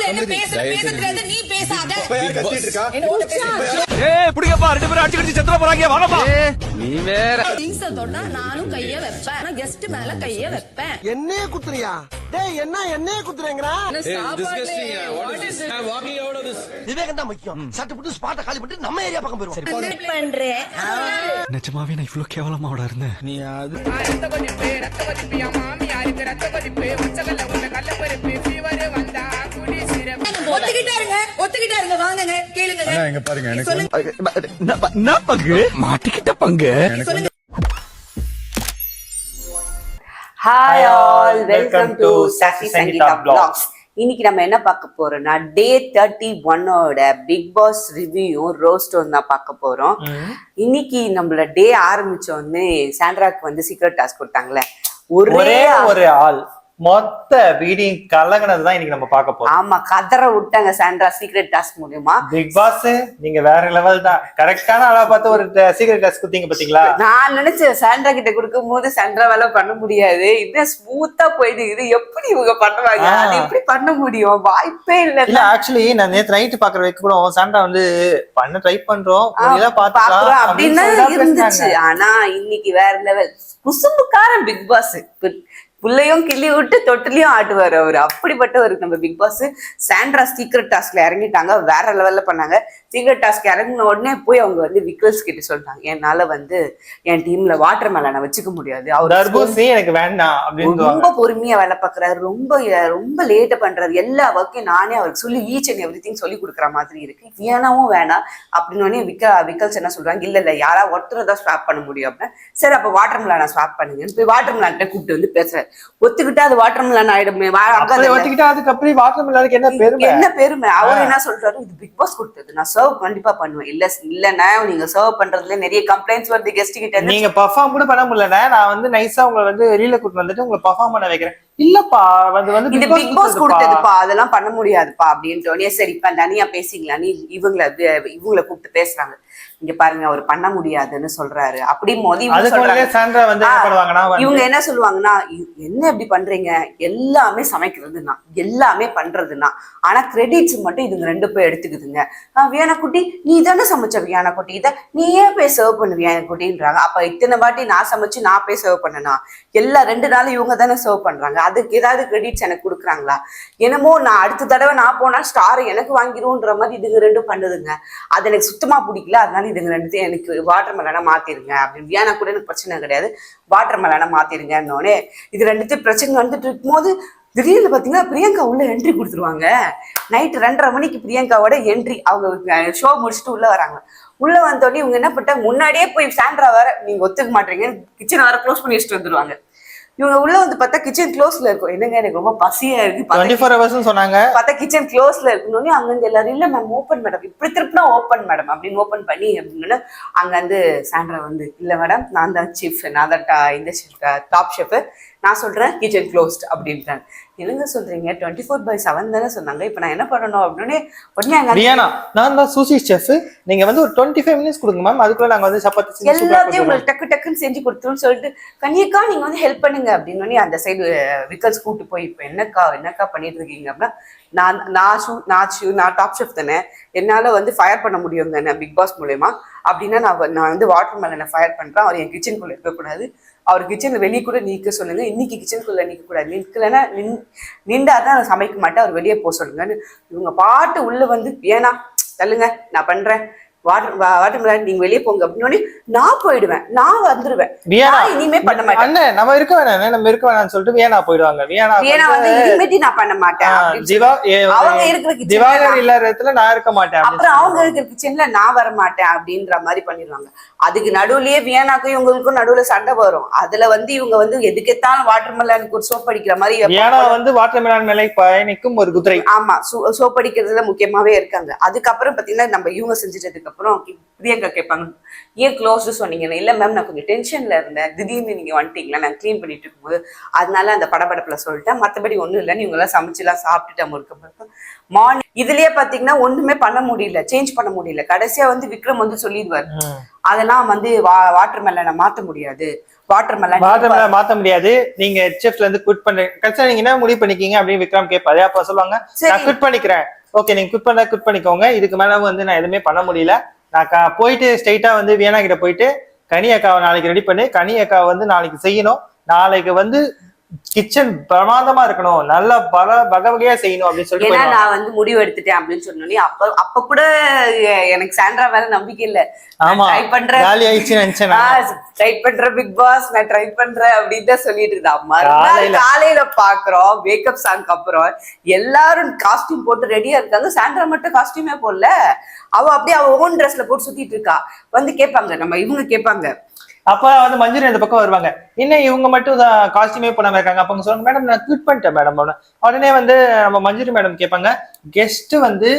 என்ன பேசுறது நீ பேசாத. புடிங்கப்பா, 2 பேரும் அடிச்சு செத்துற போறாங்க. வாங்கப்பா. நீ வேற திங்ஸ் தொட்டா நானும் கைய வைப்பேன். ஆனா கெஸ்ட் மேல கைய வைப்பேன். என்னைய குத்துறியா? டேய் என்ன என்னைய குத்துறேங்கடா? விவேகம் தான் முக்கியம். சட்டு புட்டு ஸ்பாட்ட காலி பண்ணிட்டு நம்ம ஏரியா பக்கம் போயிடுவோம். பண்றேன். நிஜமாவே நான் இவ்ளோ கேவலமாடா இருந்தேன். நீ அது ரத்த கொதிப்பு என் மாமியாருக்கு ரத்த கொதிப்பு உச்சகல்ல உள்ள கள்ளப்பருப்பு ஃபீவர் வந்தா குடி சிரப் ஒத்துக்கிட்டே இருங்க வாங்குங்க கேளுங்க. எங்க பாருங்க எனக்கு என்ன பங்கு மாட்டிக்கிட்ட பங்கு. Hi all, welcome to Sakshi Sangeetha vlogs. இன்னைக்கு நம்ம என்ன பார்க்க போறோம்னா டே 31 பிக் பாஸ் ரிவ்யூ ரோஸ்டும் தான் பார்க்க போறோம். இன்னைக்கு நம்மள டே ஆரம்பிச்ச உடனே சாண்ட்ராக்கு வந்து சீக்ரெட் டாஸ்க் கொடுத்தாங்களே, ஒரே ஒரு ஆள் மொத்த வீடியோ கலங்கினதுதான் இன்னைக்கு நம்ம பார்க்க போறோம். ஆமா, கதற விட்டாங்க சாண்ட்ரா சீக்ரெட் டாஸ்க் மூலியமா. பிக் பாஸ் நீங்க வேற லெவல் தான். கரெக்டான ஆளா பார்த்து ஒரு சீக்ரெட் டாஸ்க் கொடுத்தீங்க பாத்தீங்களா? நான் நினைச்சேன் சாண்ட்ரா கிட்ட கொடுக்கும் போது சாண்ட்ரா வேலை பண்ண முடியாது, இது ஸ்மூத்தா போயிட்டு இது எப்படி இவங்க பண்ணுவாங்க, அது எப்படி பண்ண முடியும், வாய்ப்பே இல்ல. இல்ல ஆக்சுவலி நான் நேத்து நைட் பாக்குற வரைக்கும் கூட சாண்ட்ரா வந்து பண்ண ட்ரை பண்றோம் பாக்குறோம் அப்படின்னு இருந்துச்சு. ஆனா இன்னைக்கு வேற லெவல் குசும்புக்காரன் பிக் பாஸ். புள்ளையும் கிள்ளி விட்டு தொட்டிலையும் ஆட்டுவாரு அவரு. அப்படிப்பட்டவரு நம்ம பிக் பாஸ். சாண்ட்ரா சீக்ரெட் டாஸ்க்ல இறங்கிட்டாங்க, வேற லெவல்ல பண்ணாங்க. சீக்ரெட் டாஸ்க் இறங்கின உடனே போய் அவங்க வந்து விக்கல்ஸ் கிட்ட சொல்லிட்டாங்க, என்னால வந்து என் டீம்ல வாட்டர் மேலனை வச்சுக்க முடியாது, அவர் எனக்கு வேண்டாம் அப்படின்னு. ரொம்ப பொறுமையா வேலை பாக்குறாரு, ரொம்ப லேட்டா பண்றாரு, எல்லா ஒர்க்கையும் நானே அவருக்கு சொல்லி ஈச் அண்ட் எவ்ரி திங் சொல்லி கொடுக்குற மாதிரி இருக்கு, வேணாவும் வேணாம் அப்படின்னு. விக்கல்ஸ் என்ன சொல்றாங்க, இல்ல யாரா ஒருத்தர் தான் ஸ்வாப் பண்ண முடியும் அப்படின்னு. சரி அப்ப வாட்டர் மேலான ஸ்வாப் பண்ணுங்கன்னு போய் வாட்டர் மேலான கூப்பிட்டு வந்து பேசுறாரு. ஒத்துக்கிட்டா அது வாட்டர் மிலன் ஆயிடுமே, ஒத்துக்கிட்டா அதுக்கப்புறம் வாட்டர் மிலனுக்கு என்ன பெருமை? அவர் என்ன சொல்றாரு, இது பிக் பாஸ் கொடுத்தது, நான் சர்வ் கண்டிப்பா பண்ணுவேன். இல்லன்னா நீங்க சர்வ் பண்றதுல நிறைய கம்ப்ளைண்ட்ஸ் வருது கெஸ்ட் கிட்ட. நீங்க பெர்ஃபார்ம் கூட பண்ண முடியல, நான் வந்து நைஸா உங்களை வந்து வெளியில கூட்டு வந்துட்டு உங்களை பெர்ஃபார்ம் பண்ண வைக்கிறேன். இல்லப்பா வந்து இது பிக் பாஸ் கொடுத்ததுப்பா, அதெல்லாம் பண்ண முடியாதுப்பா அப்படின்ட்டு. சரி இப்ப தனியா பேசிக்கலாம், நீ இவங்களை கூப்பிட்டு பேசுறாங்க. இங்க பாருங்க அவர் பண்ண முடியாதுன்னு சொல்றாரு. அப்படியும் போது இவங்க என்ன சொல்லுவாங்கன்னா, என்ன எப்படி பண்றீங்க, எல்லாமே சமைக்கிறதுனா எல்லாமே பண்றதுனா, ஆனா கிரெடிட்ஸ் மட்டும் இதுங்க 2 பேர் எடுத்துக்குதுங்க. வியானா குட்டி நீ தானே சமைச்ச, வியானா குட்டி இதை நீ ஏன் போய் சர்வ் பண்ணு வியானா குட்டின்றாங்க. அப்ப இத்தனை வாட்டி நான் சமைச்சு நான் போய் சர்வ் பண்ணனா, எல்லா 2 நாளும் இவங்க தானே சர்வ் பண்றாங்க, அதுக்கு ஏதாவது கிரெடிட்ஸ் எனக்கு கொடுக்குறாங்களா? என்னமோ நான் அடுத்த தடவை நான் போனா ஸ்டார் எனக்கு வாங்கிடும்ன்ற மாதிரி இதுங்க 2 பண்ணுதுங்க. அது எனக்கு சுத்தமா பிடிக்கல, அதனால இதுங்க 2 எனக்கு வாட்டர் மெலனா மாத்திருங்க அப்படின்னு. வியானா கூட எனக்கு பிரச்சனை கிடையாது, வாட்டர் மெலனா மாத்திருங்கன்னோடனே இது 2 பிரச்சனை வந்துட்டு இருக்கும்போது திடீர்னு பாத்தீங்கன்னா பிரியங்கா உள்ள என்ட்ரி கொடுத்துருவாங்க. நைட் 2:30 மணிக்கு பிரியங்காவோட என்ட்ரி. அவங்க ஷோ முடிச்சுட்டு உள்ள வராங்க. உள்ள வந்தோடனே இவங்க என்ன பண்ணிட்டாங்க, முன்னாடியே போய் சாண்ட்ரா வேற நீங்க ஒத்துக்க மாட்டீங்க கிச்சன் வேற க்ளோஸ் பண்ணி வச்சுட்டு வந்துருவாங்க. இவங்க உள்ள வந்து பார்த்தா கிச்சன் க்ளோஸ்ல இருக்கும். என்னங்க எனக்கு ரொம்ப பசியா இருக்கு, 24 hours சொன்னாங்க. பார்த்தா கிச்சன் க்ளோஸ்ல இருக்கணும்னு அங்க இருந்து எல்லாரும் இல்ல மேம் ஓப்பன் மேடம், இப்படி திருப்பினா ஓப்பன் மேடம் அப்படின்னு ஓப்பன் பண்ணி அப்படின்னு அங்க வந்து சாண்ட்ரா வந்து இல்ல மேடம் நான் தான் சீஃப், நான் தான் இந்த டாப் ஷெஃப், நான் சொல்றேன் கிச்சன் க்ளோஸ்ட் அப்படின்ட்டாங்க. என்னங்க சொல்றீங்க, 24/7 தானே சொன்னாங்க, இப்ப நான் என்ன பண்ணணும் அப்படின்னு உடனே நான் தான் சூசி செஃப், நீங்க வந்து ஒரு 25 minutes கொடுங்க மேம், அதுக்குள்ள நாங்க வந்து சப்பாத்தி எல்லாத்தையும் உங்களுக்கு டக்குன்னு செஞ்சு கொடுத்துருன்னு சொல்லிட்டு கன்னியக்கா நீங்க வந்து ஹெல்ப் பண்ணுங்க அப்படின்னு அந்த சைடு விக்கல்ஸ் கூட்டு போய் இப்ப என்னக்கா பண்ணிட்டு இருக்கீங்க அப்படின்னா, நான் டாப் ஷெஃப் தானே, என்னால வந்து ஃபயர் பண்ண முடியும் தானே பிக் பாஸ் மூலயமா அப்படின்னா நான் வந்து வாட்டர் மேலனை ஃபயர் பண்றேன், அவர் என் கிச்சனுக்குள்ள இருக்கக்கூடாது, அவர் கிச்சன்ல வெளியே கூட நீக்க சொல்லுங்க, இன்னைக்கு கிச்சனுக்குள்ள நீக்க கூடாது, நிற்கலன்னா நின்றாதான் சமைக்க மாட்டேன், அவர் வெளியே போக சொல்லுங்கன்னு இவங்க பாட்டு உள்ள வந்து ஏன்னா தள்ளுங்க நான் பண்றேன் வாட்டர் மேலன் நீங்க வெளியே போங்க அப்படின்னு நான் போயிடுவேன், நான் வந்துருவேன், இனிமே பண்ண மாட்டேன், நம்ம இருக்க வேணாம்னு சொல்லிட்டு வியானா போயிடுவாங்க. வியானா வந்து இனிமேட்டி நான் பண்ண மாட்டேன், அவங்க இருக்கிற கிச்சன் இல்ல இடத்துல நான் இருக்க மாட்டேன், அப்புறம் அவங்க இருக்கிற கிச்சன்ல நான் வர மாட்டேன் அப்படின்ற மாதிரி பண்ணிடுவாங்க. அதுக்கு நடுவுலயே வியானாக்கும் இவங்களுக்கும் நடுவுல சண்டை வரும். அதுல வந்து இவங்க வந்து எதுக்கெத்தாலும் வாட்டர் மெலனுக்கு ஒரு சோப் அடிக்கிற மாதிரி வியானா வந்து வாட்டர் மெலன் மேலே பயணிக்கும் ஒரு குதிரை. ஆமா, சோப் அடிக்கிறதுல முக்கியமாவே இருக்காங்க. அதுக்கப்புறம் பாத்தீங்கன்னா நம்ம இவங்க செஞ்சுட்டதுக்கு அதுக்கப்புறம் பிரியங்கா கேட்பாங்க ஏன் க்ளோஸ்டு சொன்னீங்கன்னா இல்ல மேம் நான் கொஞ்சம் டென்ஷன்ல இருந்தேன், திடீர்னு நீங்க வந்துட்டீங்களா, நான் க்ளீன் பண்ணிட்டு இருக்கும்போது அதனால அந்த படபடப்புல சொல்லிட்டேன், மற்றபடி ஒண்ணும் இல்லை, நீங்க எல்லாம் சமைச்சுலாம் சாப்பிட்டுட்டு இருக்க மார்னிங். இதுலயே பாத்தீங்கன்னா ஒண்ணுமே பண்ண முடியல, சேஞ்ச் பண்ண முடியல. கடைசியா வந்து விக்ரம் வந்து சொல்லிடுவாரு அதெல்லாம் வந்து வாட்டர் மெலனை மாத்த முடியாது, வாட்டர் மெலன் மாத்த முடியாது, நீங்க செஃப்ல இருந்து குட் பண்றீங்க, கடைசியா நீங்க என்ன முடிவு பண்ணிக்கீங்க அப்படின்னு விக்ரம் கேட்பாரு. அப்ப சொல்லுவாங்க நான் குட் பண்ணிக்கிறேன், ஓகே நீங்க குட் பண்ணிக்கோங்க, இதுக்கு மேல வந்து நான் எதுவுமே பண்ண முடியல, நான் போயிட்டு ஸ்ட்ரைட்டா வந்து வியனா கிட்ட போயிட்டு கனி அக்காவை நாளைக்கு ரெடி பண்ணி கனி அக்காவை வந்து நாளைக்கு செய்யணும், நாளைக்கு வந்து கிச்சன் பிரமாதமா இருக்கணும், நல்ல வகை வகையா செய்யணும் அப்படின்னு சொல்லிட்டு ஏன்னா நான் வந்து முடிவு எடுத்துட்டேன் அப்படின்னு சொன்னோன்னே அப்ப கூட எனக்கு சாண்ட்ரா மேல நம்பிக்கை இல்ல. ட்ரை பண்றேன் ட்ரை பண்றேன் பிக் பாஸ், நான் ட்ரை பண்றேன் அப்படின்னு தான் சொல்லிட்டு இருந்தா. மறுநாள் காலையில பாக்குறோம் வேக்கப் சாங்க்கு அப்புறம் எல்லாரும் காஸ்டியூம் போட்டு ரெடியா இருக்காங்க, சாண்ட்ரா மட்டும் காஸ்டியூமே போடல, அவ அப்படியே அவ ஓன் ட்ரெஸ்ல போட்டு சுத்திட்டு இருக்கா. வந்து கேட்பாங்க நம்ம இவங்க கேட்பாங்க, அப்ப வந்து மஞ்சுரி அந்த பக்கம் வருவாங்க, இன்னும் இவங்க மட்டும் காஸ்டியூமே போடாம இருக்காங்க. அப்ப சொல்லுவாங்க மேடம் நான் குவிட் பண்ணிட்டேன் மேடம். உடனே வந்து நம்ம மஞ்சுரி மேடம் கேட்பாங்க கெஸ்ட் வந்து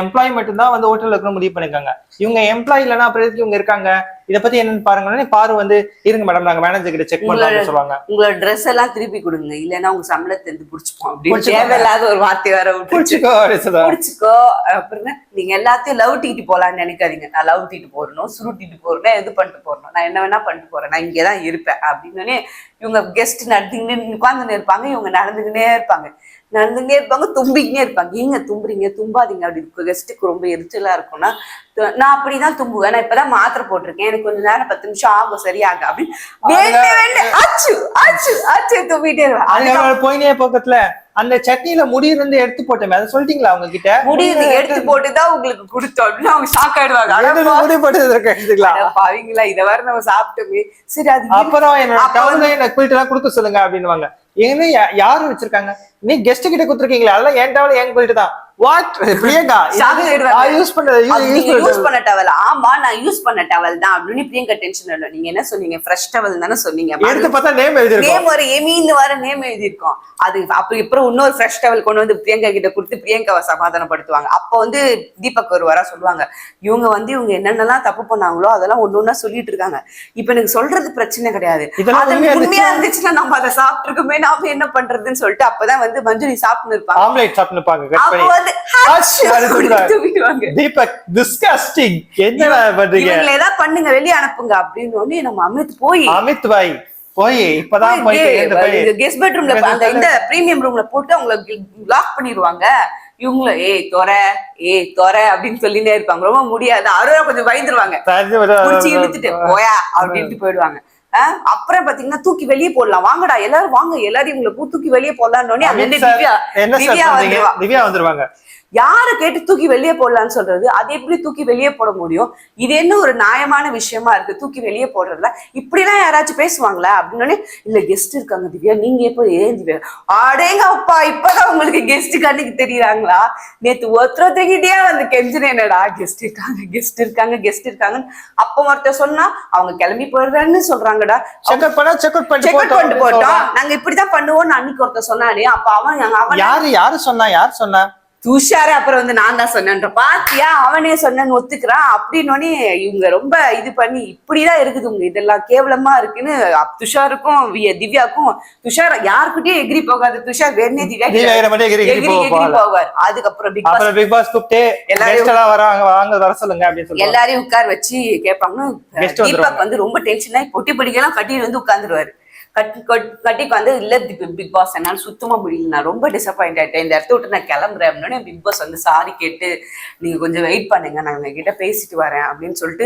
எம்ப்ளாயி மட்டும் தான் வந்து ஹோட்டல்ல இருக்கணும் முடிவு பண்ணிருக்காங்க, இவங்க எம்ப்ளாயி இல்லைன்னா அப்புறம் எதுக்கு இவங்க இருக்காங்க, இதை பத்தி என்னன்னு பாருங்க. பாரு வந்து இருங்க மேடம் நாங்க மேனேஜர் கிட்ட செக் பண்ணலாம் சொல்லுவாங்க, உங்களோட ட்ரெஸ் எல்லாம் திருப்பி கொடுங்க இல்லைன்னா உங்க சம்பளத்தை இருந்து புடிச்சுப்போம் அப்படின்னு தேவையில்லாத ஒரு வார்த்தை வர புடிச்சுக்கோ. அப்புறம் நீங்க எல்லாத்தையும் லவ் தீட்டு போலான்னு நினைக்காதீங்க, நான் லவ் தீட்டு போறணும் சுருட்டிட்டு போறேன் எது பண்ணிட்டு போறணும், நான் என்ன வேணா பண்ணிட்டு போறேன், நான் இங்கேதான் இருப்பேன் அப்படின்னு இவங்க கெஸ்ட் நடந்துக்கிட்டு உட்கார்ந்துன்னு இருப்பாங்க, இவங்க நடந்துக்கிட்டே இருப்பாங்க தும்பிக்கிட்டே இருப்பாங்க. ஏங்க தும்புறீங்க, தும்பாதீங்க அப்படி கெஸ்ட்டுக்கு ரொம்ப எரிச்சலா இருக்கும்னா நான் அப்படிதான் தும்புவேன், நான் இப்பதான் மாத்திரை போட்டிருக்கேன், எனக்கு கொஞ்ச நேரம் 10 நிமிஷம் ஆகும் சரியாக அப்படின்னு தும்பிட்டே இருவேன். போயினே பக்கத்துல அந்த சட்னியில முடியில இருந்து எடுத்து போட்டோமே அதை சொல்லிட்டீங்களா அவங்க கிட்ட? முடியில எடுத்து போட்டுதான் உங்களுக்கு கொடுத்தோம் அப்படின்னு அவங்க ஷாக் ஆயிடுவாங்க. பாவீங்களா இதை வேற நம்ம சாப்பிட்டோமே சரி அது அப்புறம் என்னோட குயிட்டு எல்லாம் கொடுக்க சொல்லுங்க அப்படின்னுவாங்க. எங்க யாரு வச்சிருக்காங்க, நீ கெஸ்ட் கிட்ட கொடுத்துருக்கீங்களா, அதெல்லாம் என் டவல் எங்க போயிட்டு தான் வாட் பிரியங்கா யூஸ் பண்ண டவல். ஆமா நான் யூஸ் பண்ண டவல் தான் அப்படின்னு பிரியங்கா டென்ஷன் இல்லை. நீங்க என்ன சொன்னீங்க ஃப்ரெஷ் டவல் தானே சொன்னீங்க, எடுத்து பார்த்தா நேம் நேம் ஒரு எமின்னு வர நேம் எழுதிருக்கோம். அது அப்ப அப்புறம் இன்னொரு ஃப்ரெஷ் டவல் கொண்டு வந்து பிரியங்கா கிட்ட கொடுத்து பிரியங்காவை சமாதானப்படுத்துவாங்க. அப்ப வந்து தீபக் ஒரு வர சொல்லுவாங்க இவங்க வந்து இவங்க என்னென்னலாம் தப்பு பண்ணாங்களோ அதெல்லாம் ஒன்னொன்னா சொல்லிட்டு இருக்காங்க. இப்ப எனக்கு சொல்றது பிரச்சனை கிடையாது, உண்மையா இருந்துச்சுன்னா நம்ம அதை சாப்பிட்டு இருக்கோமே நாம என்ன பண்றதுன்னு சொல்லிட்டு அப்பதான் வந்து மஞ்சுரி சாப்பிட்டு இருப்பாங்க, ஆம்லேட் சாப்பிட்டு இருப்பாங்க. பண்ணுங்க வெளியே அனுப்புங்க அப்படின்னு நம்ம அமித் பாய் இப்பதான் கெஸ்ட் பெட்ரூம்ல அந்த இந்த பிரீமியம் ரூம்ல போட்டு அவங்களை லாக் பண்ணிடுவாங்க. இவங்கள தொற அப்படின்னு சொல்லினே இருப்பாங்க, ரொம்ப முடியாது. அருவா கொஞ்சம் பயந்துருவாங்க, இழுத்துட்டு போயா அப்படின்ட்டு போயிடுவாங்க. அப்புறம் பாத்தீங்கன்னா தூக்கி வெளியே போடலாம், வாங்கடா எல்லாரும் வாங்க, எல்லாரையும் உங்களை தூக்கி வெளியே போடலான்னு திவ்யா வந்துருவாங்க. யாரை கேட்டு தூக்கி வெளியே போடலான்னு சொல்றது, அது எப்படி தூக்கி வெளியே போட முடியும், இது என்ன ஒரு நியாயமான விஷயமா இருக்கு தூக்கி வெளியே போடுறதுல, இப்படிலாம் யாராச்சும் பேசுவாங்களா அப்படின்னு. இல்ல கெஸ்ட் இருக்காங்க திவ்யா, நீங்க எப்போ ஏன் திவ்யா ஆடேங்க அப்பா இப்பதான் உங்களுக்கு கெஸ்ட் கண்ணுக்கு தெரியுறாங்களா, நேத்து ஒருத்தரகிட்டே வந்து கெஞ்சினேன் என்னடா கெஸ்ட் இருக்காங்க. அப்ப ஒருத்தர் சொன்னா அவங்க கிளம்பி போயிடுறான்னு சொல்றாங்கடா, செக் பண்ணிட்டு போட்டோம் நாங்க இப்படிதான் பண்ணுவோம்னு அன்னைக்கு ஒருத்தர் சொன்னானே. அப்ப அவன் யாரு சொன்னா துஷாரு அப்புறம் வந்து நான் தான் சொன்னேன் பாத்தியா அவனே சொன்னேன்னு ஒத்துக்கிறான் அப்படின்னு. இவங்க ரொம்ப இது பண்ணி இப்படிதான் இருக்குது உங்க இதெல்லாம் கேவலமா இருக்குன்னு துஷாருக்கும் திவ்யாக்கும், துஷார் யாருக்கிட்டயும் எகிரி போகாது, துஷார் வேணே திவ்யா போவார். அதுக்கப்புறம் பிக் பாஸ் கூப்பிட்டு எல்லாரையும் உட்கார வச்சு கேட்பாங்க. தீபக் வந்து ரொம்ப டென்ஷன் ஆகி பொட்டி படிக்கலாம் கட்டிட்டு வந்து உட்கார்ந்துருவாரு. கட்டிக்கு வந்து இல்ல பிக் பாஸ் என்னால சுத்தமா முடியல, நான் ரொம்ப டிசப்பாயிண்ட் ஆயிட்டேன், இந்த இடத்த விட்டு நான் கிளம்புறேன். பிக் பாஸ் வந்து சாரி கேட்டு நீங்க கொஞ்சம் வெயிட் பண்ணுங்க, நான் உங்க கிட்ட பேசிட்டு வரேன் அப்படின்னு சொல்லிட்டு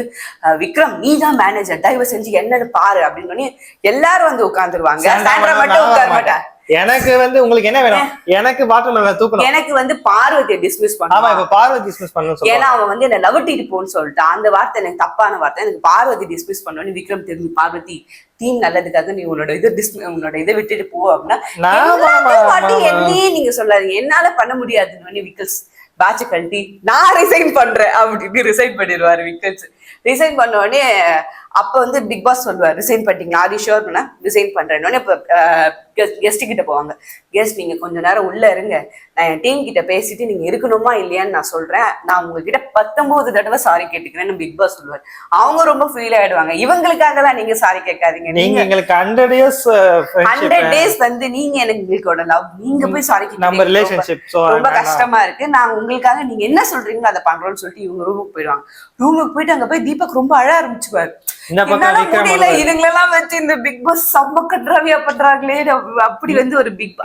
விக்ரம் நீ தான் மேனேஜர் தயவு செஞ்சு என்னன்னு பாரு அப்படின்னு எல்லாரும் வந்து உட்கார்ந்துருவாங்க. மட்டும் உட்கார மாட்டேன். எனக்கு வந்து உங்களுக்கு என்ன வேணும், எனக்கு வாட்டர் தூக்கணும், எனக்கு வந்து பார்வதியை டிஸ்மிஸ் பண்ணணும். ஏன்னா அவன் வந்து என்ன லவ் டீட்டு போன்னு சொல்லிட்டு அந்த வார்த்தை எனக்கு தப்பான வார்த்தை, எனக்கு பார்வதி டிஸ்மிஸ் பண்ணணும்னு விக்ரம் தெரிஞ்சு பார்வதி டீம் நல்லதுக்காக நீ உன்னோட இதை விட்டுட்டு போ அப்படின்னா என்னையே நீங்க சொல்லாதீங்க, என்னால பண்ண முடியாதுன்னு விக்கல்ஸ் பேட்ச கழட்டி நான் ரிசைன் பண்றேன் அப்படின்னு ரிசைன் பண்ணிடுவாரு விக்கல்ஸ். ரிசைன் பண்ண உடனே அப்ப வந்து பிக் பாஸ் சொல்லுவார் ரிசைன் பண்ணிட்டீங்களா, ஆர் யூ ஷூர்னா ரிசைன் பண்றேன்னு. இப்ப கெஸ்ட் கிட்ட போவாங்க, கெஸ்ட் நீங்க கொஞ்ச நேரம் உள்ள இருங்க, நான் என் டீம் கிட்ட பேசிட்டு நீங்க இருக்கணுமா இல்லையான்னு நான் சொல்றேன், நான் உங்ககிட்ட 19 தடவை சாரி கேட்டுக்கிறேன்னு பிக் பாஸ் சொல்லுவார். அவங்க ரொம்ப ஃபீல் ஆயிடுவாங்க. இவங்களுக்காக தான் நீங்க சாரி கேட்காதீங்க, நீங்க எங்களுக்கு 100 இயர்ஸ் 100 டேஸ் வந்து நீங்க எனக்கு எங்களோட லவ், நீங்க போய் சாரி நம்ம ரிலேஷன்ஷிப் ரொம்ப கஷ்டமா இருக்கு, நான் உங்களுக்காக நீங்க என்ன சொல்றீங்களோ அதை பண்றோம்னு சொல்லிட்டு இவங்க ரூமுக்கு போயிடுவாங்க. ரூமுக்கு போயிட்டு அங்க போய் தீபக் ரொம்ப அழ ஆரம்பிச்சுவாரு. என்னால முடியல, இதுங்களெல்லாம் வச்சு இந்த பிக் பாஸ் செம்ம கன்றாவியா பண்றாங்களே அப்படி வந்து ஒரு பிக்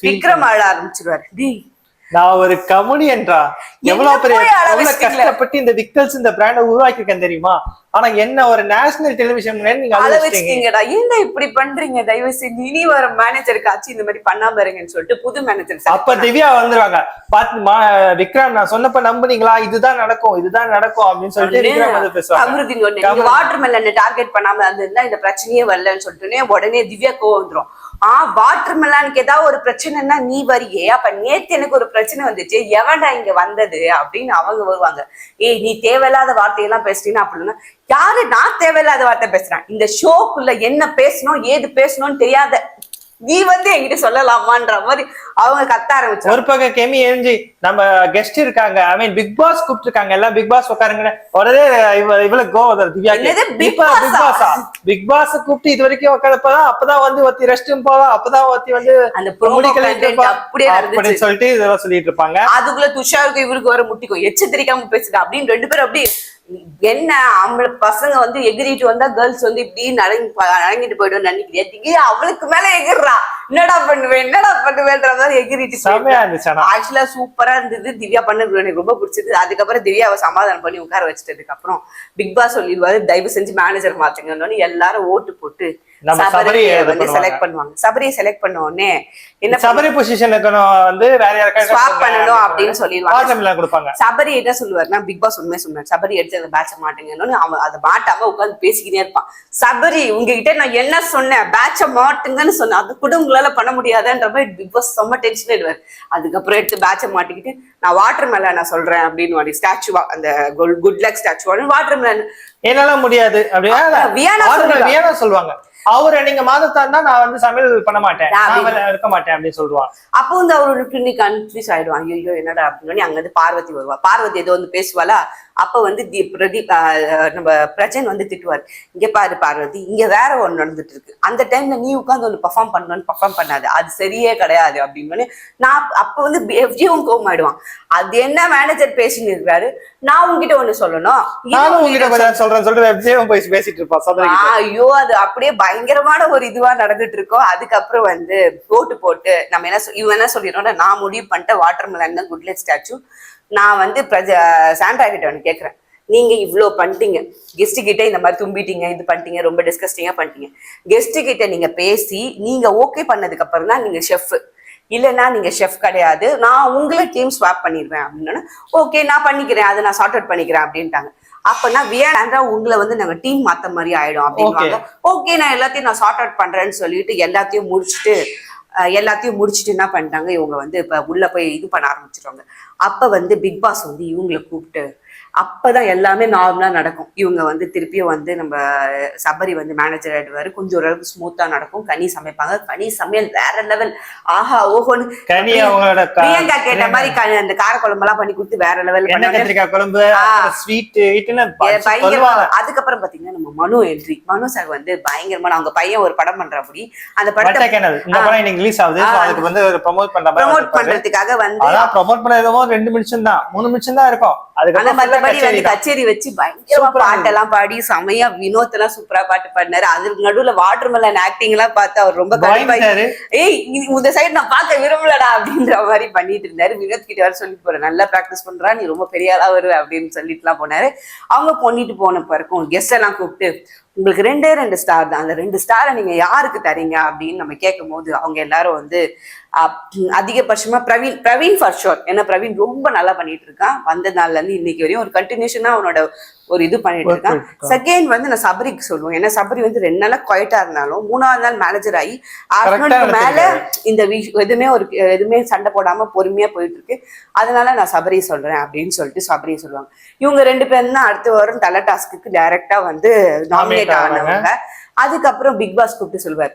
விக்ரம் அழ ஆரம்பிச்சிருவாரு. நான் ஒரு கமெடியன்டா, எவ்வளவு கஷ்டப்பட்டு இந்த விக்கல்ஸ் இந்த பிராண்ட உருவாக்கிருக்கேன் தெரியுமா? ஆனா என்ன ஒரு நேஷனல் டெலிவிஷன் நீங்க அத வச்சுட்டீங்கடா, என்ன இப்படி பண்றீங்க, தயவு செஞ்சு இனி வர மேனேஜருக்கு ஆச்சு இந்த மாதிரி பண்ணாம இருங்கன்னு சொல்லிட்டு புது மேனேஜர் அப்ப திவ்யா வந்துருவாங்க. விக்ரம் நான் சொன்னப்ப நம்புனீங்களா, இதுதான் நடக்கும் இதுதான் நடக்கும் அப்படின்னு சொல்லிட்டு விக்ரம் வந்து பேசுவாங்க. வாட்டர் மெலன் டார்கெட் பண்ணாம இருந்திருந்தா இந்த பிரச்சனையே வரலன்னு சொல்லிட்டு உடனே திவ்யா கோவம் வந்துரும். வாட்டர் மெலானுக்கு ஏதாவது ஒரு பிரச்சனைன்னா நீ வரியே, அப்ப நேத்து எனக்கு ஒரு பிரச்சனை வந்துச்சு, எவன்டா இங்க வந்தது அப்படின்னு அவங்க வருவாங்க. ஏய் நீ தேவையில்லாத வார்த்தையெல்லாம் பேசுறீன்னா அப்படின்னா, யாரு நான் தேவையில்லாத வார்த்தை பேசுறேன், இந்த ஷோக்குள்ள என்ன பேசணும் ஏது பேசணும்னு தெரியாத நீ வந்து என்கிட்ட சொல்லலாமான்ற மாதிரி அவங்க கத்த ஆரம்பிச்சு. ஒரு பக்கம் கெமி எரிஞ்சு நம்ம கெஸ்ட் இருக்காங்க, ஐ மீன் பிக் பாஸ் கூப்பிட்டுருக்காங்க, எல்லாம் பிக் பாஸ் உட்காருங்க, உடனே இவ்வளவு கோவம் திவ்யா பிக் பாஸ் கூப்பிட்டு இது வரைக்கும் உட்காரப்பதான் அப்பதான் வந்து ஒத்தி ரெஸ்டும் போவா, அப்பதான் ஒத்தி வந்து அந்த அப்படின்னு சொல்லிட்டு இதெல்லாம் சொல்லிட்டு இருப்பாங்க. அதுக்குள்ள துஷாருக்கு இவருக்கு வர முட்டிக்கும், எச்சு தெரியாம பேசுது அப்படின்னு ரெண்டு பேரும் அப்படி என்ன ஆம்பளை பசங்க வந்து எகிரிட்டு வந்தா கேர்ள்ஸ் வந்து இப்படி நடங்கிட்டு போயிடும் நினைக்கிறேன், அவளுக்கு மேல எகிர்றா, என்னடா பண்ணுவேன்ற மாதிரி எகிரிட்டு. ஆக்சுவலா சூப்பரா இருந்தது, திவ்யா பண்ணது எனக்கு ரொம்ப பிடிச்சது. அதுக்கப்புறம் திவ்யாவை சமாதானம் பண்ணி உட்கார வச்சுட்டதுக்கு அப்புறம் பிக் பாஸ் சொல்லிடுவாரு தயவு செஞ்சு மேனேஜர் மாத்துங்கன்னு. எல்லாரும் ஓட்டு போட்டு சபரியை செலக்ட் பண்ணுவாங்க. சபரியை செலக்ட் பண்ண உடனே என்ன சபரி பொசிஷனுக்கு வந்து வேற யாருக்காவது ஸ்வாப் பண்ணணும் அப்படின்னு சொல்லிடுவாங்க. சபரி என்ன சொல்லுவாருன்னா, பிக் பாஸ் உண்மையை சொன்னார், சபரி எடுத்து அந்த பேட்ச மாட்டுங்கன்னு. அவன் அதை மாட்டாம உட்காந்து பேசிக்கிட்டே இருப்பான். சபரி உங்ககிட்ட நான் என்ன சொன்னேன், பேட்ச மாட்டுங்கன்னு சொன்னேன், அது கூட உங்களால பண்ண முடியாதுன்ற மாதிரி பிக் பாஸ் ரொம்ப டென்ஷன் ஆயிடுவார். அதுக்கப்புறம் எடுத்து பேட்ச மாட்டிக்கிட்டு நான் வாட்டர் மெலன் நான் சொல்றேன் அப்படின்னு ஸ்டாச்சுவா, அந்த குட் லக் ஸ்டாச்சுவா வாட்டர் மெலன் என்னால முடியாது அப்படின்னா சொல்லுவாங்க. அவரை நீங்க மாதத்தாண்டா நான் வந்து சமையல் பண்ண மாட்டேன், இருக்க மாட்டேன் அப்படின்னு சொல்லுவாங்க. அப்போ வந்து அவரோட கன்ஃபியூஸ் ஆயிடுவாங்க, ஐயோ என்னடா அப்படின்னு. அங்க வந்து பார்வதி வருவா. பார்வதி ஏதோ வந்து பேசுவாளா, அப்ப வந்து பிரதீப் நம்ம பிரஜன் வந்து திட்டுவார், இங்க பாரு பார்வதி, இங்க வேற ஒண்ணு நடந்துட்டு இருக்கு, அந்த டைம்ல நீ உட்காந்து ஒண்ணு பெர்ஃபார்ம் பண்ணணும்னு பெர்ஃபார்ம் பண்ணாது, அது சரியே கிடையாது அப்படின்னு. நான் அப்ப வந்து எஃப்ஜியும் கோவம் ஆயிடுவான், அது என்ன மேனேஜர் பேசின்னு இருக்கிறாரு, நான் உங்ககிட்ட ஒண்ணு சொல்லணும், பேசிட்டு இருப்பான். ஐயோ அது அப்படியே பயங்கரமான ஒரு இதுவா நடந்துட்டு இருக்கோம். அதுக்கப்புறம் வந்து ஓட்டு போட்டு நம்ம என்ன இவன் என்ன சொல்லிடுறோம், நான் முடிவு பண்ணிட்டு வாட்டர் மெலன் தான் குட் லக் ஸ்டாச்சு. நான் வந்து சாண்டா கிட்ட ஒன்று கேட்குறேன், நீங்க இவ்வளோ பண்ணிட்டீங்க, கெஸ்ட் கிட்ட இந்த மாதிரி தும்பிட்டீங்க, இது பண்ணிட்டீங்க, ரொம்ப டிஸ்கஸ்டிங்கா பண்ணிட்டீங்க, கெஸ்ட் கிட்ட நீங்க பேசி நீங்க ஓகே பண்ணதுக்கு அப்புறம் தான் நீங்க ஷெஃப், இல்லைன்னா நீங்க ஷெஃப் கிடையாது, நான் உங்களை டீம் ஸ்வாப் பண்ணிடுவேன் அப்படின்னு. ஓகே நான் பண்ணிக்கிறேன், அதை நான் சார்ட் அவுட் பண்ணிக்கிறேன் அப்படின்ட்டாங்க. அப்பனா வியானா உங்களை வந்து நாங்க டீம் மாத்த மாதிரி ஆயிடும் அப்படின்வாங்க. ஓகே நான் எல்லாத்தையும் நான் சார்ட் அவுட் பண்றேன்னு சொல்லிட்டு எல்லாத்தையும் முடிச்சுட்டு என்ன பண்ணிட்டாங்க, இவங்க வந்து இப்ப உள்ள போய் இது பண்ண ஆரம்பிச்சிருவாங்க. அப்ப வந்து பிக் பாஸ் வந்து இவங்களை கூப்பிட்டு அப்பதான் எல்லாமே நார்மலா நடக்கும். இவங்க வந்து திருப்பியும் வந்து நம்ம சபரி வந்து மேனேஜர் ஆயிடுவாரு, கொஞ்சம் ஓரளவுக்கு ஸ்மூத்தா நடக்கும். கனி சமைப்பாங்க, கனி சமையல் வேற லெவல், ஆஹா ஓஹோன்னு. பிரியங்கா கேட்ட மாதிரி அந்த கார குழம்பெல்லாம் பண்ணி கொடுத்து வேற லெவல். அதுக்கப்புறம் பாத்தீங்கன்னா நம்ம மனு என்ட்ரி, மனு சார் வந்து பயங்கரமான, அவங்க பையன் ஒரு படம் பண்றபடி அந்த படத்தை ப்ரமோட் பண்றதுக்காக வந்து ப்ரமோட் பண்ண 2 நிமிஷம் தான் 3 நிமிஷம் தான் இருக்கும். கச்சேரி வச்சு பயங்கரமா பாட்டெல்லாம் பாடி செமையா வினோத் எல்லாம் சூப்பரா பாட்டு பாடினாரு. அதுக்கு நடுவுல வாட்டர் மெலன் ஆக்டிங் எல்லாம் பார்த்து அவர் ரொம்ப ஏய் இந்த சைடு நான் பார்க்க விரும்பலடா அப்படின்ற மாதிரி பண்ணிட்டு இருந்தாரு. வினோத் கிட்ட வர சொல்லி போறேன், நல்லா பிராக்டிஸ் பண்றா, நீ ரொம்ப பெரிய ஆளா வருவ அப்படின்னு சொல்லிட்டு எல்லாம் போனாரு. அவங்க பண்ணிட்டு போன பிறக்கும் கெஸ்ட் எல்லாம் கூப்பிட்டு உங்களுக்கு 2 ஸ்டார் தான், அந்த 2 ஸ்டாரை நீங்க யாருக்கு தரீங்க அப்படின்னு நம்ம கேட்கும் போது அவங்க எல்லாரும் வந்து அதிகபட்சமா பிரவீன் ஃபார் ஷோர், ஏன்னா பிரவீன் ரொம்ப நல்லா பண்ணிட்டு இருக்கான். வந்த நாள்ல இருந்து இன்னைக்கு வரையும் ஒரு கண்டினியூஷனா அவனோட ஒரு இது பண்ணிட்டு இருக்கான். செகண்ட் வந்து நான் சபரிக்கு சொல்லுவேன், ஏன்னா சபரி வந்து 2 நாளா குவைட்டா இருந்தாலும் 3ஆவது நாள் மேனேஜர் ஆகி ஆஃப்டர்நூனுக்கு மேல இந்த எதுவுமே சண்டை போடாம பொறுமையா போயிட்டு இருக்கு. அதனால நான் சபரி சொல்றேன் அப்படின்னு சொல்லிட்டு சபரியை சொல்லுவாங்க. இவங்க 2 பேரும் தான் அடுத்த வாரம் தலை டாஸ்க்கு டைரக்டா வந்து நாமினேட் ஆனவங்க. அதுக்கப்புறம் பிக் பாஸ் கூப்பிட்டு சொல்லுவார்,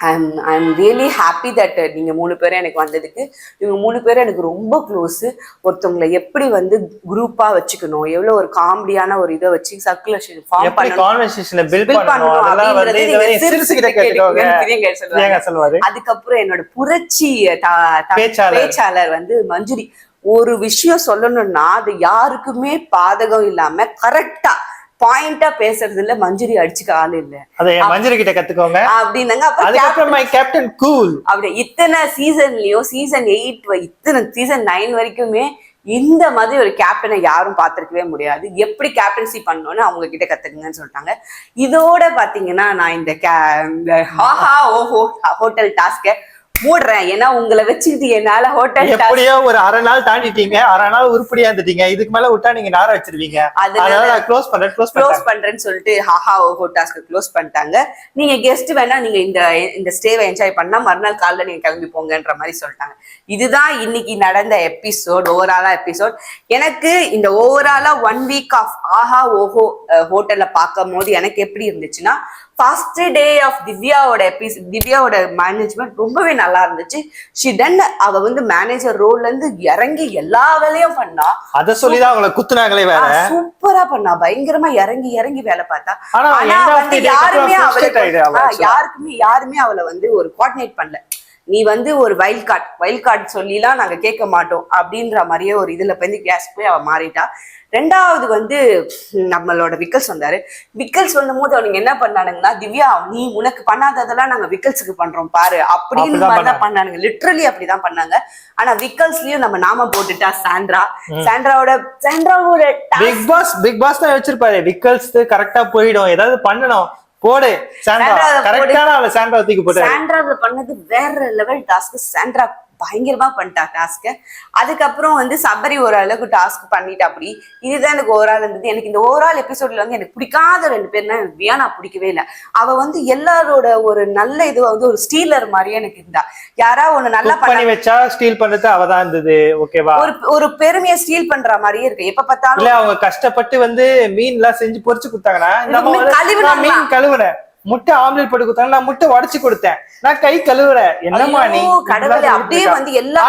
ஐம் ரியலி ஹாப்பி தட் நீங்க 3 பேரும் எனக்கு வந்ததுக்கு. இவங்க 3 பேரும் எனக்கு ரொம்ப க்ளோஸ். ஒருத்தவங்களை எப்படி வந்து குரூப்பா வச்சுக்கணும், எவ்வளவு ஒரு காமெடியான ஒரு இதை வச்சு சர்க்குலேஷன் ஃபார்ம் எப்படி பண்ணணும், கான்வர்சேஷனை பில்ட் build பண்ணணும் பண்ணணும் அதெல்லாம் வந்து அப்படின்றதை இந்த நீங்க மாதிரி சிறுசு கிட்ட சிறுசு கேட்டுக்கோங்க. கேட்டுக்கோங்க சொல்லுவாங்க. ஏங்க சொல்லுவாரு அதுக்கப்புறம் என்னோட புரட்சி பேச்சாளர். பேச்சாளர் வந்து மஞ்சுரி. ஒரு விஷயம் சொல்லணும்னா அது யாருக்குமே பாதகம் இல்லாம கரெக்டா பாயிண்டா பேசுறதுல மஞ்சுரி அடிச்சுக்க ஆள் இல்ல. அதை மஞ்சரி கிட்ட கத்துக்கோங்க அப்படின்னாங்க. அதுக்கப்புறம் மை கேப்டன் கூல். அப்படி இத்தனை சீசன்லயும் சீசன் 8 இத்தனை சீசன் 9 வரைக்குமே இந்த மாதிரி ஒரு கேப்டனை யாரும் பார்த்திருக்கவே முடியாது. எப்படி கேப்டன்சி பண்ணணும்னு அவங்க கிட்ட கத்துக்குங்கன்னு சொல்லிட்டாங்க. இதோட பாத்தீங்கன்னா நான் இந்த ஹாஹா ஓஹோ ஹோட்டல் டாஸ்க மூடுறேன். ஏன்னா உங்களை வச்சுக்கிட்டு என்னால ஹோட்டல் எப்படியோ ஒரு அரை நாள் தாண்டிட்டீங்க, அரை நாள் உருப்படியா இருந்துட்டீங்க. இதுக்கு மேல விட்டா நீங்க நார வச்சிருவீங்க. அதனால நான் க்ளோஸ் பண்றேன்னு சொல்லிட்டு ஹாஹா ஓஹோ டாஸ்க் க்ளோஸ் பண்ணிட்டாங்க. நீங்க கெஸ்ட் வேணா நீங்க இந்த ஸ்டேவை என்ஜாய் பண்ணா மறுநாள் காலைல நீங்க கிளம்பி போங்கன்ற மாதிரி சொல்லிட்டாங்க. இதுதான் இன்னைக்கு நடந்த எபிசோட், ஓவராலா எபிசோட். எனக்கு இந்த ஓவராலா 1 வீக் ஆஃப் ஆஹா ஓஹோ ஹோட்டல்ல பார்க்கும் போது எனக்கு எப்படி இருந்துச்சுன்னா, ஃபர்ஸ்ட் டே ஆஃப் திவ்யாவோட மேனேஜ்மெண்ட் ரொம்பவே நல்லா இருந்துச்சு. அவ வந்து மேனேஜர் ரோல்ல இருந்து இறங்கி எல்லா வேலையும் பண்ணா. அத சொல்லிதான் அவங்களை குத்துனாங்களே வேற. சூப்பரா பண்ணா, பயங்கரமா இறங்கி வேலை பார்த்தா. ஆனா வந்து யாருமே அவளை வந்து ஒரு கோஆர்டினேட் பண்ணல. நீ வந்து ஒரு வைல்ட் கார்டு சொல்லிலாம் நாங்க கேட்க மாட்டோம் அப்படின்ற மாதிரியே ஒரு இதுல போய் அவ மாறிட்டா. ரெண்டாவது வந்து நம்மளோட விக்கல்ஸ் வந்தாரு. விக்கல்ஸ் வந்த போது அவனுங்க என்ன பண்ணானுங்கன்னா, திவ்யா நீ உனக்கு பண்ணாததெல்லாம் நாங்க விக்கல்ஸுக்கு பண்றோம் பாரு அப்படின்னு மாதிரிதான் பண்ணானுங்க. லிட்ரலி அப்படிதான் பண்ணாங்க. ஆனா விக்கல்ஸ்லயும் நம்ம நாம போட்டுட்டா சாண்ட்ராவோட பிக் பாஸ் தான் வச்சிருப்பாரு. விக்கல்ஸ் கரெக்டா போயிடும், ஏதாவது பண்ணணும் போடு சாண்ட்ரா தூக்கி போட்டு. சாண்ட்ரா பண்ணது வேற லெவல் டாஸ்க். சாண்ட்ரா பயங்கரமா பண்ணிட்டா டாஸ்க். அதுக்கப்புறம் வந்து சபரி ஒரு அளவுக்கு டாஸ்க் பண்ணிட்டா. அப்படி இதுதான் எனக்கு ஓவரால் இருந்தது. எனக்கு இந்த ஓவரால் எபிசோட்ல வந்து எனக்கு பிடிக்காத 2 பேர்னா எனக்கு வியானா பிடிக்கவே இல்லை. அவ வந்து எல்லாரோட ஒரு நல்ல இது வந்து ஒரு ஸ்டீலர் மாதிரியே எனக்கு இருந்தா. யாரா ஒண்ணு நல்லா பண்ணி வச்சா ஸ்டீல் பண்றது அவதான் இருந்தது. ஓகேவா, ஒரு பெருமையை ஸ்டீல் பண்ற மாதிரியே இருக்கு. எப்ப பார்த்தாலும் இல்ல அவங்க கஷ்டப்பட்டு வந்து மீன் எல்லாம் செஞ்சு பொரிச்சு கொடுத்தாங்கன்னா, மீன் கழுவுன முட்டை ஆம்லெட் போட்டு கொடுத்தாங்க, நான் முட்டை உடைச்சு கொடுத்தேன், நான் கை கழுவுறேன். என்னமா நீ கடவுளே அப்படியே வந்து எல்லா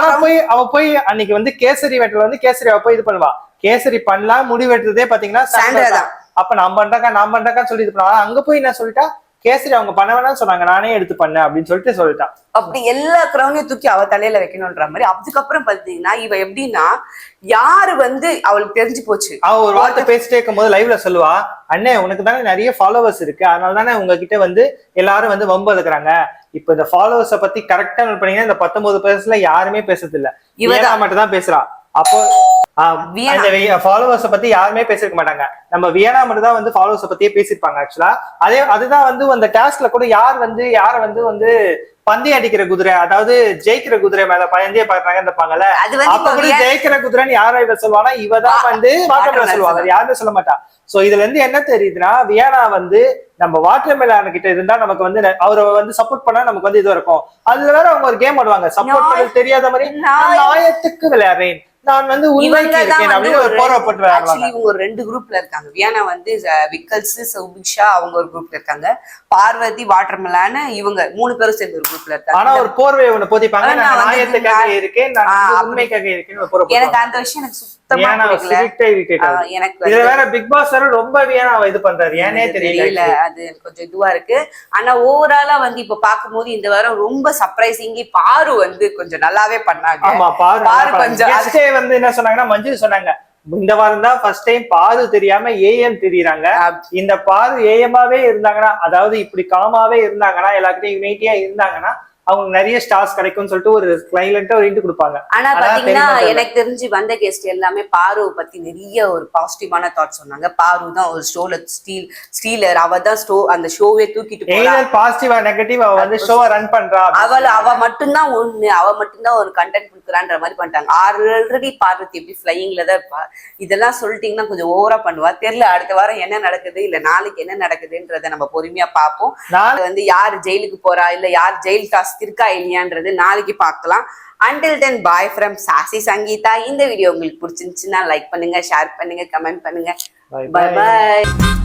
அவ போய் அன்னைக்கு வந்து கேசரி வெட்டல வந்து கேசரி அவ போய் இது பண்ணுவா. கேசரி பண்ணலாம் முடி வெட்டுறதே பாத்தீங்கன்னா சாண்ட்ரா தான். அப்ப நான் பண்றேக்கா சொல்லி இது பண்ணுவா. அங்க போய் என்ன சொல்லிட்டா, கேசரி அவங்க பண்ண வேணாம்னு சொன்னாங்க, நானே எடுத்து பண்ணேன் அப்படின்னு சொல்லிட்டான். அப்படி எல்லா கிரௌனையும் தூக்கி அவ தலையில வைக்கணும்ன்ற மாதிரி. அதுக்கப்புறம் பாத்தீங்கன்னா இவ எப்படின்னா, யாரு வந்து அவளுக்கு தெரிஞ்சு போச்சு. அவ ஒரு வார்த்தை பேசிட்டே இருக்கும் போது லைவ்ல சொல்லுவா, அண்ணே உனக்கு தானே நிறைய ஃபாலோவர்ஸ் இருக்கு, அதனால தானே உங்ககிட்ட வந்து எல்லாரும் வந்து வம்பு இருக்கிறாங்க. இப்ப இந்த ஃபாலோவர்ஸ பத்தி கரெக்டா நோட் பண்ணீங்கன்னா, இந்த 19% யாருமே பேசுறது இல்ல, இவதான் மட்டும் தான் பேசுறா. அப்போ ஃபாலோவர்ஸ பத்தி யாருமே பேசிருக்க மாட்டாங்க. நம்ம வியனா மட்டும் தான் வந்து ஃபாலோவர்ஸ பத்தியே பேசிருப்பாங்க. ஆக்சுவலா அதுதான் வந்து அந்த டாஸ்க்ல கூட யார் வந்து யார வந்து பந்தயம் அடிக்கிற குதிரை, அதாவது ஜெயிக்கிற குதிரை மேல பந்தயம் பாக்குறாங்க இருப்பாங்கல்ல, அப்ப கூட ஜெயிக்கிற குதிரைன்னு யார இவ சொல்லுவானா, இவதான் வந்து சொல்லுவாங்க, யாருமே சொல்ல மாட்டா. சோ இதுல இருந்து என்ன தெரியுதுன்னா, வியனா வந்து நம்ம வாட்டர் மெலான் கிட்ட இருந்தா நமக்கு வந்து அவரை வந்து சப்போர்ட் பண்ணா நமக்கு வந்து இது இருக்கும். அதுல வேற அவங்க ஒரு கேம் ஆடுவாங்க, சப்போர்ட் பண்ண தெரியாத மாதிரி நாயத்துக்கு விளையாடுறேன், நான் வந்து இவங்க ஒரு 2 குரூப்ல இருக்காங்க. வியானா வந்து விக்கல்ஸ் சௌபிக்ஷா அவங்க ஒரு குரூப்ல இருக்காங்க. பார்வதி வாட்டர்மெலான் இவங்க 3 பேரும் சேர்ந்து ஒரு குரூப்ல இருக்காங்க. ஆனா ஒரு போர்வை ஒண்ணு போதிப்பாங்க, நான் நாயத்துக்காக இருக்கேன், நான் உண்மைக்காக இருக்கேன்னு ஒரு போர்வை. எனக்கு அந்த விஷயம் எனக்கு சுத்தமா பிடிக்கல. எனக்கு இதுல வேற பிக் பாஸ் ரொம்ப வியானா இது பண்றாரு, ஏனே தெரியல. அது கொஞ்சம் இதுவா இருக்கு. ஆனா ஓவராலா வந்து இப்ப பாக்கும்போது இந்த வாரம் ரொம்ப சர்ப்ரைசிங்கி பாரு வந்து கொஞ்சம் நல்லாவே பண்ணாங்க. ஆமா, பாரு கொஞ்சம் வந்து என்ன சொன்னாங்கன்னா, மஞ்சள் சொன்னாங்க, இந்த வாரம் தான் ஃபர்ஸ்ட் டைம் பாரு தெரியாம ஏஎம் தெரியுறாங்க. இந்த பாரு ஏஎம்மாவே இருந்தாங்கன்னா, அதாவது இப்படி காமாவே இருந்தாங்கன்னா, எல்லாருக்கிட்டையும் யுனைட்டியா இருந்தாங்கன்னா அவங்க நிறைய ஸ்டார்ஸ் கிடைக்கும்னு சொல்லிட்டு ஒரு கிளைலண்டா ஒரு இன்ட் கொடுப்பாங்க. ஆனா பாத்தீங்கன்னா எனக்கு தெரிஞ்சு வந்த கெஸ்ட் எல்லாமே பாரு பத்தி நிறைய ஒரு பாசிட்டிவான தாட் சொன்னாங்க. பாரு தான் ஒரு ஷோல ஸ்டீலர், அவ தான் அந்த ஷோவே தூக்கிட்டு போறா. பாசிட்டிவா நெகட்டிவ் அவ வந்து ஷோவை ரன் பண்றா. அவ மட்டும்தான் ஒரு கண்டென்ட் கொடுக்குறான்ற மாதிரி பண்ணிட்டாங்க. ஆல்ரெடி பார்வதி எப்படி ஃபிளையிங்ல தான் இருப்பா. இதெல்லாம் சொல்லிட்டீங்கன்னா கொஞ்சம் ஓவரா பண்ணுவா. தெரியல அடுத்த வாரம் என்ன நடக்குது இல்ல நாளைக்கு என்ன நடக்குதுன்றத நம்ம பொறுமையா பார்ப்போம். வந்து யாரு ஜெயிலுக்கு போறா இல்ல யார் ஜெயில் டாஸ்க் இருக்கா இல்லையான்றது நாளைக்கு பார்க்கலாம். Until then, bye from Sassy Sangeeta. இந்த வீடியோ உங்களுக்கு பிடிச்சிருந்துச்சுன்னா லைக் பண்ணுங்க, ஷேர் பண்ணுங்க, கமெண்ட் பண்ணுங்க. Bye bye.